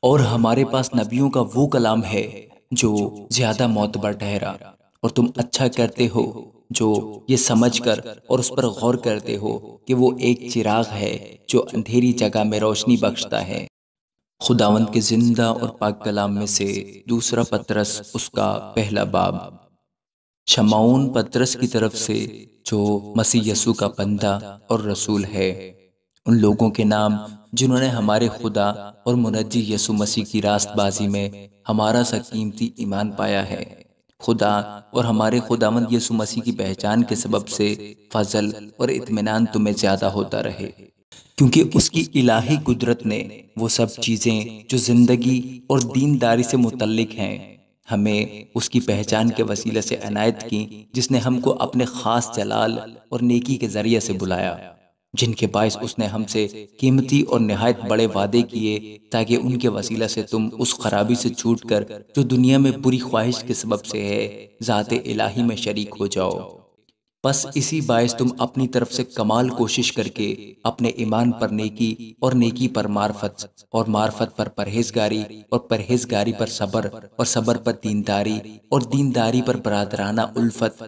اور ہمارے پاس نبیوں کا وہ کلام ہے جو زیادہ معتبر ٹھہرا، اور تم اچھا کرتے ہو جو یہ سمجھ کر اور اس پر غور کرتے ہو کہ وہ ایک چراغ ہے جو اندھیری جگہ میں روشنی بخشتا ہے۔ خداوند کے زندہ اور پاک کلام میں سے دوسرا پطرس، اس کا پہلا باب۔ شمعون پطرس کی طرف سے، جو مسیح یسوع کا بندہ اور رسول ہے، ان لوگوں کے نام جنہوں نے ہمارے خدا اور منجی یسوع مسیح کی راست بازی میں ہمارا سا قیمتی ایمان پایا ہے۔ خدا اور ہمارے خداوند یسوع مسیح کی پہچان کے سبب سے فضل اور اطمینان تمہیں زیادہ ہوتا رہے، کیونکہ اس کی الہی قدرت نے وہ سب چیزیں جو زندگی اور دینداری سے متعلق ہیں ہمیں اس کی پہچان کے وسیلے سے عنایت کی، جس نے ہم کو اپنے خاص جلال اور نیکی کے ذریعے سے بلایا، جن کے باعث اس نے ہم سے قیمتی اور نہایت بڑے وعدے کیے، تاکہ ان کے وسیلہ سے تم اس خرابی سے چھوٹ کر جو دنیا میں بری خواہش کے سبب سے ہے، ذات الہی میں شریک ہو جاؤ۔ بس اسی باعث تم اپنی طرف سے کمال کوشش کر کے اپنے ایمان پر نیکی، اور نیکی پر معرفت، اور معرفت پر پرہیزگاری، اور پرہیزگاری پر صبر، اور صبر پر دینداری، اور دینداری پر برادرانہ الفت،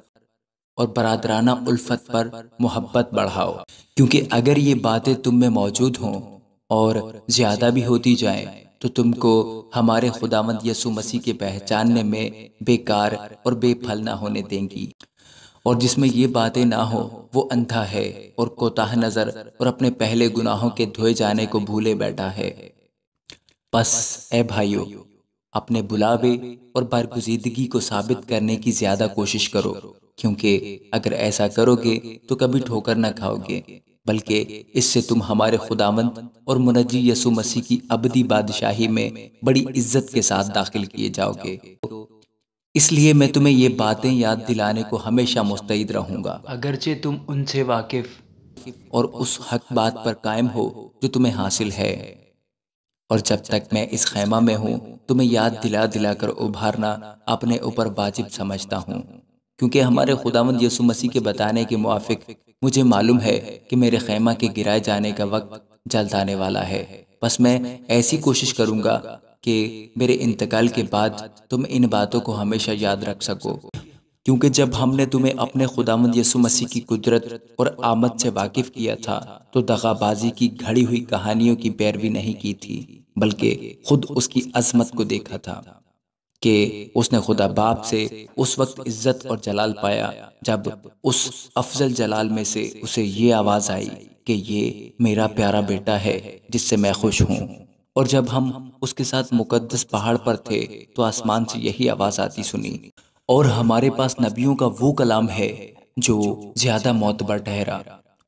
اور برادرانہ الفت پر محبت بڑھاؤ۔ کیونکہ اگر یہ باتیں تم میں موجود ہوں اور زیادہ بھی ہوتی جائیں تو تم کو ہمارے خداوند یسوع مسیح کے پہچاننے میں بیکار اور بے پھل نہ ہونے دیں گی۔ اور جس میں یہ باتیں نہ ہو وہ اندھا ہے اور کوتاہ نظر، اور اپنے پہلے گناہوں کے دھوئے جانے کو بھولے بیٹھا ہے۔ بس اے بھائیو، اپنے بلاوے اور برگزیدگی کو ثابت کرنے کی زیادہ کوشش کرو، کیونکہ اگر ایسا کرو گے تو کبھی ٹھوکر نہ کھاؤ گے، بلکہ اس سے تم ہمارے خداوند اور منجی یسوع مسیح کی ابدی بادشاہی میں بڑی عزت کے ساتھ داخل کیے جاؤ گے۔ اس لیے میں تمہیں یہ باتیں یاد دلانے کو ہمیشہ مستعد رہوں گا، اگرچہ تم ان سے واقف اور اس حق بات پر قائم ہو جو تمہیں حاصل ہے۔ اور جب تک میں اس خیمہ میں ہوں تمہیں یاد دلا دلا کر ابھارنا اپنے اوپر واجب سمجھتا ہوں، کیونکہ ہمارے خداوند یسوع مسیح کے بتانے کے موافق مجھے معلوم ہے کہ میرے خیمہ کے گرائے جانے کا وقت جلد آنے والا ہے۔ بس میں ایسی کوشش کروں گا کہ میرے انتقال کے بعد تم ان باتوں کو ہمیشہ یاد رکھ سکو، کیونکہ جب ہم نے تمہیں اپنے خداوند یسوع مسیح کی قدرت اور آمد سے واقف کیا تھا تو دغا بازی کی گھڑی ہوئی کہانیوں کی پیروی نہیں کی تھی، بلکہ خود اس کی عظمت کو دیکھا تھا کہ اس نے خدا باپ سے اس وقت عزت اور جلال پایا جب اس افضل جلال میں سے اسے یہ آواز آئی کہ یہ میرا پیارا بیٹا ہے جس سے میں خوش ہوں۔ اور جب ہم اس کے ساتھ مقدس پہاڑ پر تھے تو آسمان سے یہی آواز آتی سنی، اور ہمارے پاس نبیوں کا وہ کلام ہے جو زیادہ معتبر ٹھہرا،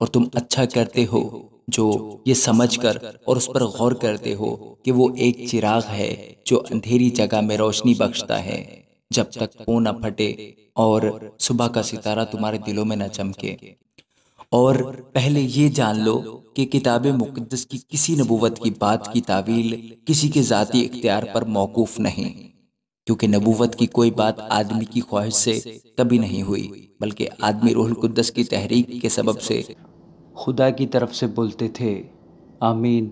اور تم اچھا کرتے ہو جو یہ سمجھ کر اور اس پر غور کرتے ہو کہ وہ ایک چراغ ہے جو اندھیری جگہ میں روشنی بخشتا ہے، جب تک پو نہ پھٹے اور صبح کا ستارہ تمہارے دلوں میں نہ چمکے۔ اور پہلے یہ جان لو کہ کتاب مقدس کی کسی نبوت کی بات کی تعویل کسی کے ذاتی اختیار پر موقوف نہیں، کیونکہ نبوت کی کوئی بات آدمی کی خواہش سے کبھی نہیں ہوئی، بلکہ آدمی روح القدس کی تحریک کے سبب سے خدا کی طرف سے بولتے تھے۔ آمین۔